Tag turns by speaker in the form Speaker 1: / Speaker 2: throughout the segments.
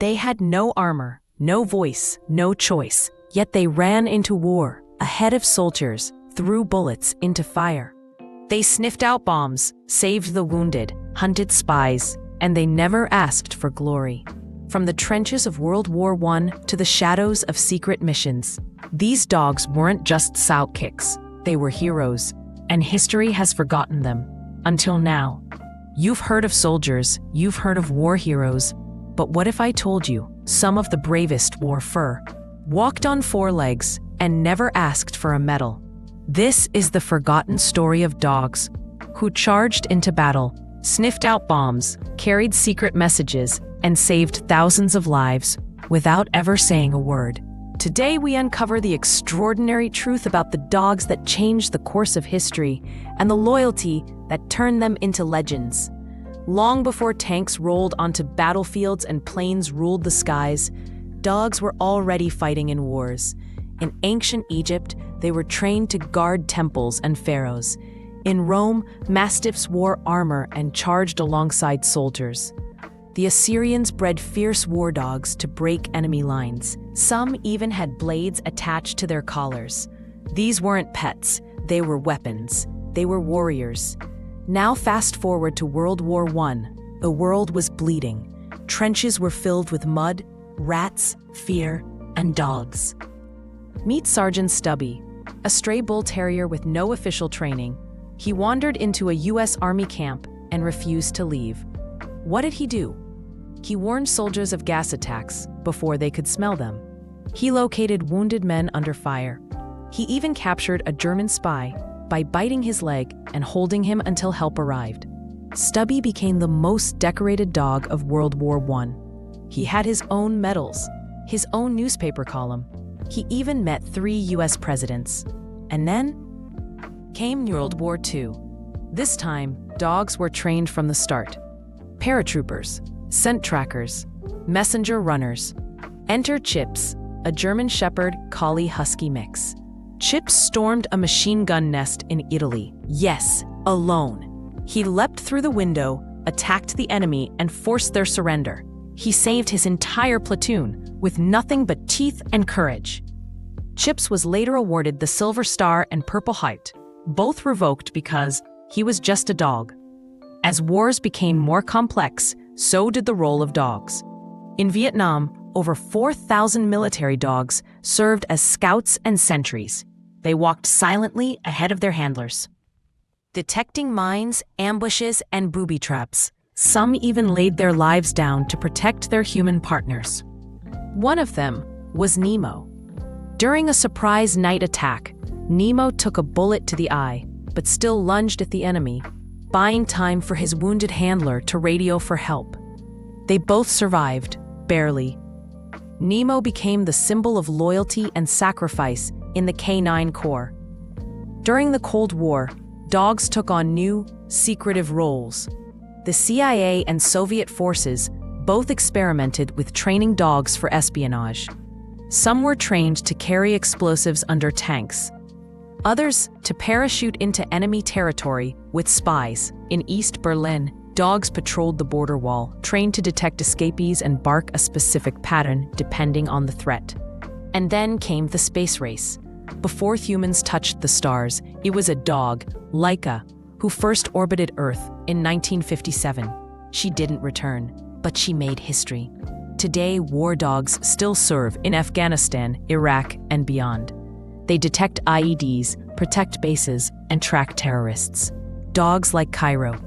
Speaker 1: They had no armor, no voice, no choice, yet they ran into war, ahead of soldiers, threw bullets into fire. They sniffed out bombs, saved the wounded, hunted spies, and they never asked for glory. From the trenches of World War I to the shadows of secret missions, these dogs weren't just sidekicks, they were heroes, and history has forgotten them. Until now. You've heard of soldiers, you've heard of war heroes, but what if I told you some of the bravest wore fur, walked on four legs, and never asked for a medal? This is the forgotten story of dogs who charged into battle, sniffed out bombs, carried secret messages, and saved thousands of lives without ever saying a word. Today we uncover the extraordinary truth about the dogs that changed the course of history and the loyalty that turned them into legends. Long before tanks rolled onto battlefields and planes ruled the skies, dogs were already fighting in wars. In ancient Egypt, they were trained to guard temples and pharaohs. In Rome, mastiffs wore armor and charged alongside soldiers. The Assyrians bred fierce war dogs to break enemy lines. Some even had blades attached to their collars. These weren't pets, they were weapons. They were warriors. Now fast forward to World War I. The world was bleeding. Trenches were filled with mud, rats, fear, and dogs. Meet Sergeant Stubby, a stray bull terrier with no official training. He wandered into a U.S. Army camp and refused to leave. What did he do? He warned soldiers of gas attacks before they could smell them. He located wounded men under fire. He even captured a German spy by biting his leg and holding him until help arrived. Stubby became the most decorated dog of World War I. He had his own medals, his own newspaper column. He even met 3 U.S. presidents. And then came World War II. This time, dogs were trained from the start. Paratroopers, scent trackers, messenger runners. Enter Chips, a German Shepherd Collie Husky mix. Chips stormed a machine gun nest in Italy. Yes, alone. He leapt through the window, attacked the enemy, and forced their surrender. He saved his entire platoon with nothing but teeth and courage. Chips was later awarded the Silver Star and Purple Heart, both revoked because he was just a dog. As wars became more complex, so did the role of dogs. In Vietnam, over 4,000 military dogs served as scouts and sentries. They walked silently ahead of their handlers, detecting mines, ambushes, and booby traps. Some even laid their lives down to protect their human partners. One of them was Nemo. During a surprise night attack, Nemo took a bullet to the eye, but still lunged at the enemy, buying time for his wounded handler to radio for help. They both survived, barely. Nemo became the symbol of loyalty and sacrifice in the K9 Corps. During the Cold War, dogs took on new, secretive roles. The CIA and Soviet forces both experimented with training dogs for espionage. Some were trained to carry explosives under tanks. Others to parachute into enemy territory with spies. In East Berlin, dogs patrolled the border wall, trained to detect escapees and bark a specific pattern depending on the threat. And then came the space race. Before humans touched the stars, it was a dog, Laika, who first orbited Earth in 1957. She didn't return, but she made history. Today, war dogs still serve in Afghanistan, Iraq, and beyond. They detect IEDs, protect bases, and track terrorists. Dogs like Cairo,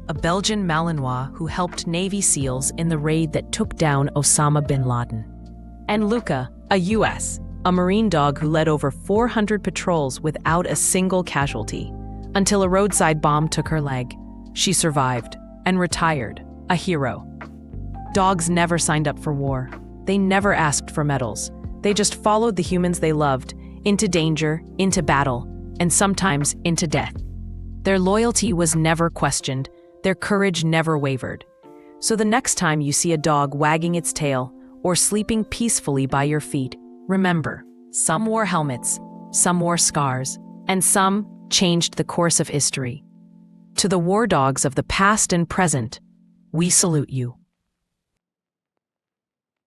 Speaker 1: a Belgian malinois who helped Navy SEALs in the raid that took down Osama bin Laden. And Luca, a Marine dog who led over 400 patrols without a single casualty. Until a roadside bomb took her leg. She survived and retired, a hero. Dogs never signed up for war. They never asked for medals. They just followed the humans they loved, into danger, into battle, and sometimes into death. Their loyalty was never questioned. Their courage never wavered. So the next time you see a dog wagging its tail or sleeping peacefully by your feet, remember, some wore helmets, some wore scars, and some changed the course of history. To the war dogs of the past and present, we salute you.